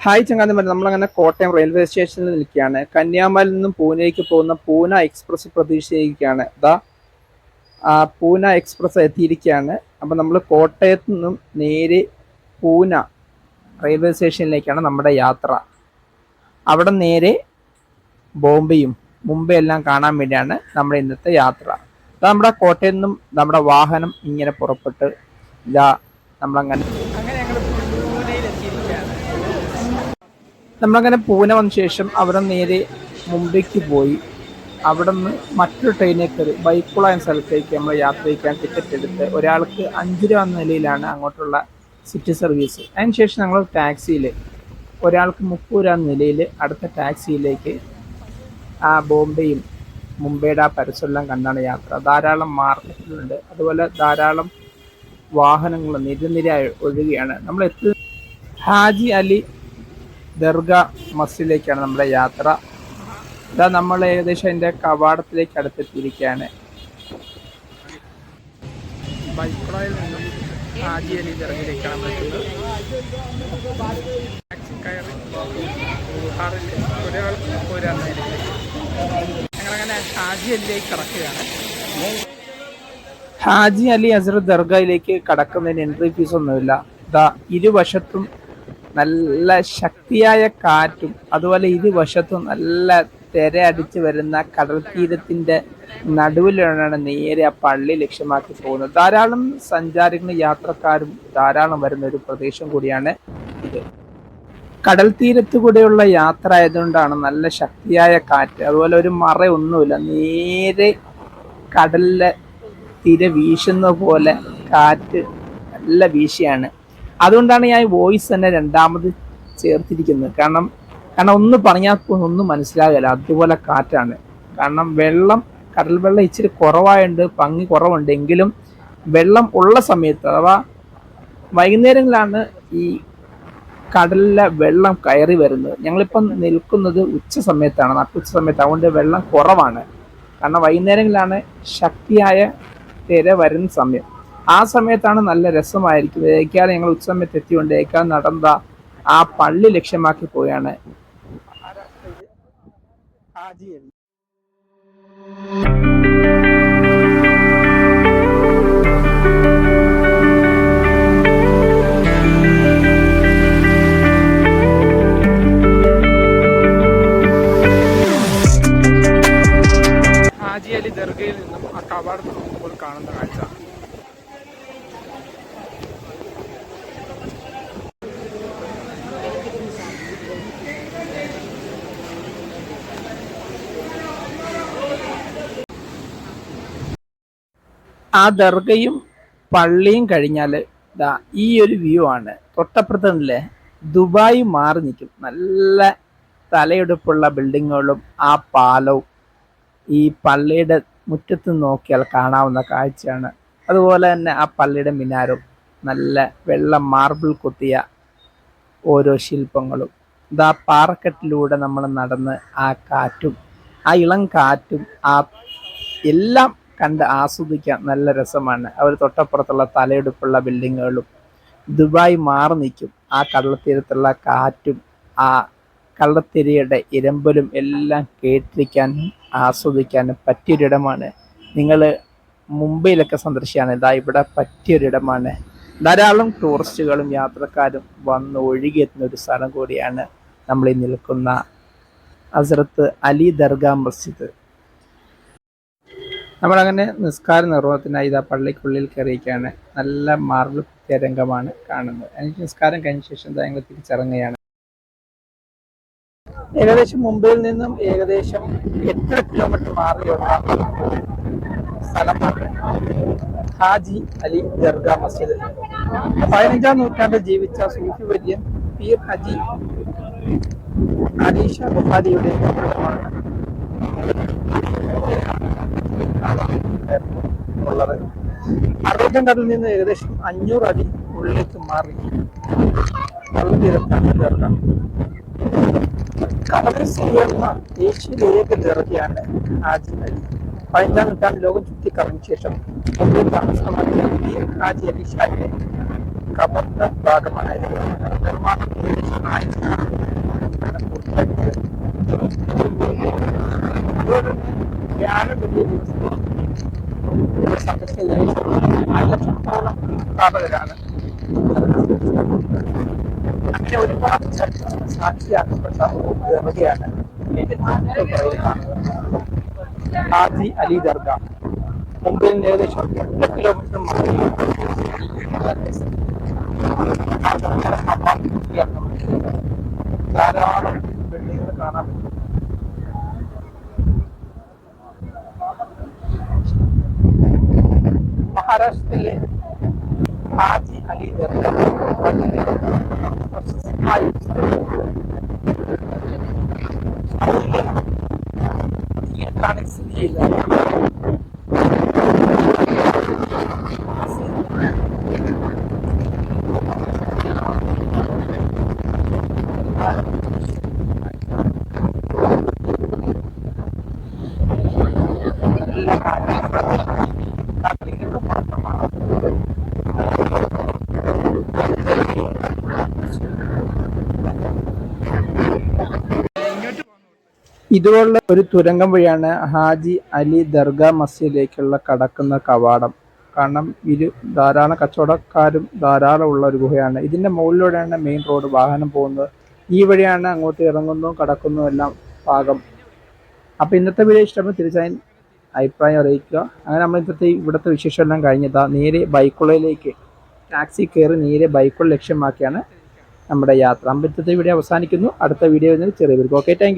Hi ചങ്ങാതിമാരെ, നമ്മളങ്ങനെ Kottayam railway സ്റ്റേഷനിൽ നിൽക്കുകയാണ്. കന്യാകുമാരിയിൽ നിന്നും പൂനെക്ക് പോകുന്ന പൂന എക്സ്പ്രസ് പ്രതീക്ഷിച്ചിരിക്കുകയാണ്. ആ പൂന എക്സ്പ്രസ് എത്തിയിരിക്കുകയാണ്. അപ്പം നമ്മൾ കോട്ടയത്ത് നിന്നും നേരെ പൂന റെയിൽവേ സ്റ്റേഷനിലേക്കാണ് നമ്മുടെ യാത്ര. അവിടെ നേരെ ബോംബെയും മുംബൈ എല്ലാം കാണാൻ വേണ്ടിയാണ് നമ്മുടെ ഇന്നത്തെ യാത്ര. നമ്മുടെ കോട്ടയത്ത് നിന്നും നമ്മുടെ വാഹനം ഇങ്ങനെ പുറപ്പെട്ട് നമ്മളങ്ങനെ പൂനെ വന്ന ശേഷം അവിടെ നേരെ മുംബൈക്ക് പോയി. അവിടെ നിന്ന് മറ്റൊരു ട്രെയിനിൽ കയറി ബൈക്കുള എന്ന സ്ഥലത്തേക്ക് നമ്മൾ യാത്രയ്ക്കാൻ ടിക്കറ്റ് എടുത്ത് ഒരാൾക്ക് 5 രൂപ എന്ന നിലയിലാണ് അങ്ങോട്ടുള്ള സിറ്റി സർവീസ്. അതിനുശേഷം ഞങ്ങൾ ടാക്സിയിൽ ഒരാൾക്ക് 30 രൂപ എന്ന നിലയിൽ അടുത്ത ടാക്സിയിലേക്ക് ആ ബോംബെയും മുംബൈയുടെ ആ പരിസരമെല്ലാം കണ്ടാണ് യാത്ര. ധാരാളം മാർക്കറ്റുകളുണ്ട്, അതുപോലെ ധാരാളം വാഹനങ്ങൾ നിരനിരയായി ഒഴുകുകയാണ്. നമ്മൾ ഹാജി അലി ദർഗ മസ്ജിദിലേക്കാണ് നമ്മുടെ യാത്ര. നമ്മൾ ഏകദേശം അതിൻ്റെ കവാടത്തിലേക്ക് അടുത്തെത്തിയിരിക്കുകയാണ്. ബൈക്കുളയിൽ നിന്നും ഹാജി അലി ദർഗയിലേക്കാണ് പറ്റുന്നത്. ഞങ്ങളങ്ങനെ ഹാജി അലിയിലേക്ക് കടക്കുകയാണ്. ഹാജി അലി ഹസ്രത്ത് ദർഗയിലേക്ക് കടക്കുന്നതിന് എൻട്രി ഫീസ് ഒന്നുമില്ല. ഇരുവശത്തും നല്ല ശക്തിയായ കാറ്റും അതുപോലെ ഇരുവശത്തും നല്ല തിര അടിച്ച് വരുന്ന കടൽ തീരത്തിൻ്റെ നടുവിലാണ് നേരെ ആ പള്ളി ലക്ഷ്യമാക്കി പോകുന്നത്. ധാരാളം സഞ്ചാരികളും യാത്രക്കാരും ധാരാളം വരുന്ന ഒരു പ്രദേശം കൂടിയാണ് ഇത്. കടൽ തീരത്ത് കൂടെയുള്ള യാത്ര ആയതുകൊണ്ടാണ് നല്ല ശക്തിയായ കാറ്റ്, അതുപോലെ ഒരു മറയൊന്നുമില്ല. നേരെ കടലിലെ തിര വീശുന്ന പോലെ കാറ്റ് നല്ല വീശിയാണ്. അതുകൊണ്ടാണ് ഞാൻ വോയിസ് തന്നെ രണ്ടാമത് ചേർത്തിരിക്കുന്നത്. കാരണം ഒന്ന് പറഞ്ഞാൽ ഒന്നും മനസ്സിലാകില്ല, അതുപോലെ കാറ്റാണ്. കാരണം കടൽ വെള്ളം ഇച്ചിരി കുറവായുണ്ട്, ഭംഗി കുറവുണ്ട്. എങ്കിലും വെള്ളം ഉള്ള സമയത്ത് അഥവാ വൈകുന്നേരങ്ങളിലാണ് ഈ കടലിലെ വെള്ളം കയറി വരുന്നത്. ഞങ്ങളിപ്പം നിൽക്കുന്നത് ഉച്ച സമയത്താണ്, നട്ടുച്ച സമയത്ത്. അതുകൊണ്ട് വെള്ളം കുറവാണ്. കാരണം വൈകുന്നേരങ്ങളിലാണ് ശക്തിയായ തിര വരുന്ന സമയം. ആ സമയത്താണ് നല്ല രസമായിരിക്കും. ഏക്കാതെ ഞങ്ങൾ ഉച്ചസമയത്ത് എത്തിക്കൊണ്ട് ഏക്കാതെ നടന്ന ആ പള്ളി ലക്ഷ്യമാക്കി പോയാണ്. ഹാജി അലി ദർഗയിൽ നിന്നും ആ കവാടത്ത് നോക്കുമ്പോൾ കാണുന്ന കാഴ്ച. ആ ദർഗയും പള്ളിയും കഴിഞ്ഞാൽ ഈ ഒരു വ്യൂ ആണ്. തൊട്ടപ്പുറത്തല്ലേ ദുബായ് മാറി നിൽക്കും. നല്ല തലയെടുപ്പുള്ള ബിൽഡിങ്ങുകളും ആ പാലവും ഈ പള്ളിയുടെ മുറ്റത്ത് നോക്കിയാൽ കാണാവുന്ന കാഴ്ചയാണ്. അതുപോലെ തന്നെ ആ പള്ളിയുടെ മിനാരും നല്ല വെള്ള മാർബിൾ കൊത്തിയ ഓരോ ശില്പങ്ങളും. പാറക്കെട്ടിലൂടെ നമ്മൾ നടന്ന് ആ കാറ്റും ആ ഇളം കാറ്റും ആ എല്ലാം കണ്ട് ആസ്വദിക്കാൻ നല്ല രസമാണ്. അവർ തൊട്ടപ്പുറത്തുള്ള തലയെടുപ്പുള്ള ബിൽഡിങ്ങുകളും ദുബായ് മാറി നിൽക്കും. ആ കടൽത്തീരത്തുള്ള കാറ്റും ആ കള്ളത്തിരയുടെ ഇരമ്പലും എല്ലാം കേട്ടിരിക്കാനും ആസ്വദിക്കാനും പറ്റിയൊരിടമാണ്. നിങ്ങൾ മുംബൈയിലൊക്കെ സന്ദർശിക്കുകയാണ്, ഇവിടെ പറ്റിയൊരിടമാണ്. ധാരാളം ടൂറിസ്റ്റുകളും യാത്രക്കാരും വന്ന് ഒഴുകിയെത്തുന്ന ഒരു സ്ഥലം കൂടിയാണ് നമ്മൾ ഈ നിൽക്കുന്ന ഹസ്രത്ത് അലി ദർഗ മസ്ജിദ്. നമ്മളങ്ങനെ നിസ്കാര നിർവഹണത്തിനായി പള്ളിക്കുള്ളിൽ കയറിയിരിക്കുകയാണ്. നല്ല മാർബിൾ കുത്തിയ രംഗമാണ് കാണുന്നത്. എനിക്ക് നിസ്കാരം കഴിഞ്ഞ ശേഷം ഞങ്ങൾ തിരിച്ചിറങ്ങുകയാണ്. ഏകദേശം മുംബൈയിൽ നിന്നും ഏകദേശം 8 കിലോമീറ്റർ മാറിയുള്ള സ്ഥലമാണ് ഹാജി അലി ദർഗ മസ്ജിദ്. 15-ാം നൂറ്റാണ്ടിൽ ജീവിച്ച സൂഫി വര്യൻ പീർ ഹജി അലി ഷാ ബുഖാരിയുടെ ഉള്ളത്. അറേബ്യൻ കടലിൽ നിന്ന് ഏകദേശം 500 അടി ഉള്ളിലേക്ക് മാറി കടൽത്തീരത്താണ് ദർഗ. കടലിൽ സ്ഥിതിചെയ്യുന്ന ഏഷ്യയിലെ ഏക ദർഗയാണ് ഹാജി അലി. 15-ാം നൂറ്റാണ്ടിൽ ലോകം ചുറ്റിക്കറങ്ങിയ ശേഷം മുംബൈ താമസമാക്കിയ ഹാജി അലി ഷായുടെ കബറിന്റെ ഭാഗമാണ് നിർമ്മാണം. ആയിരത്തോളം സ്ഥാപകരാണ് അങ്ങനെ ഒരുപാട് ചരിത്ര സാക്ഷിയാക്കപ്പെട്ട ദർഗയാണ് എന്റെ തൊട്ടുപുറകിൽ കാണുന്നത് ഹാജി അലി ദർഗ. മുംബൈയിൽ നിന്ന് ഏകദേശം 8 കിലോമീറ്റർ മാറി ധാരാളം ബിൽഡിങ്ങുകൾ കാണാൻ പറ്റും. മഹാരാഷ്ട്രയിലെ ഹാജി അലി ദർഗ വളരെ പ്രശസ്തമായ ഒരു സ്ഥലമാണ്. തീർത്ഥാടന സ്ഥിതി ചെയ്യുന്നത് എല്ലാ കാര്യങ്ങളും മാത്രമാണ്. ഇതുപോലുള്ള ഒരു തുരങ്കം വഴിയാണ് ഹാജി അലി ദർഗ മസ്ജിദിലേക്കുള്ള കടക്കുന്ന കവാടം. കാരണം ഇത് ധാരാളം കച്ചവടക്കാരും ധാരാളം ഉള്ള ഒരു ഗുഹയാണ്. ഇതിന്റെ മുകളിലൂടെയാണ് മെയിൻ റോഡ് വാഹനം പോകുന്നത്. ഈ വഴിയാണ് അങ്ങോട്ട് ഇറങ്ങുന്നതും കടക്കുന്നതും എല്ലാം പാകം. അപ്പോൾ ഇന്നത്തെ വീഡിയോ ഇഷ്ടപ്പെടുന്ന തീർച്ചയായും അഭിപ്രായം അറിയിക്കുക. അങ്ങനെ നമ്മൾ ഇവിടുത്തെ വിശേഷം എല്ലാം കഴിഞ്ഞതാ നേരെ ബൈക്കുള്ളയിലേക്ക് ടാക്സി കയറി നേരെ ബൈക്കുള്ള ലക്ഷ്യമാക്കിയാണ് നമ്മുടെ യാത്ര. അമ്പലത്തെ വീഡിയോ അവസാനിക്കുന്നു. അടുത്ത വീഡിയോ ചെറിയ പേർക്ക്. Okay, thank you.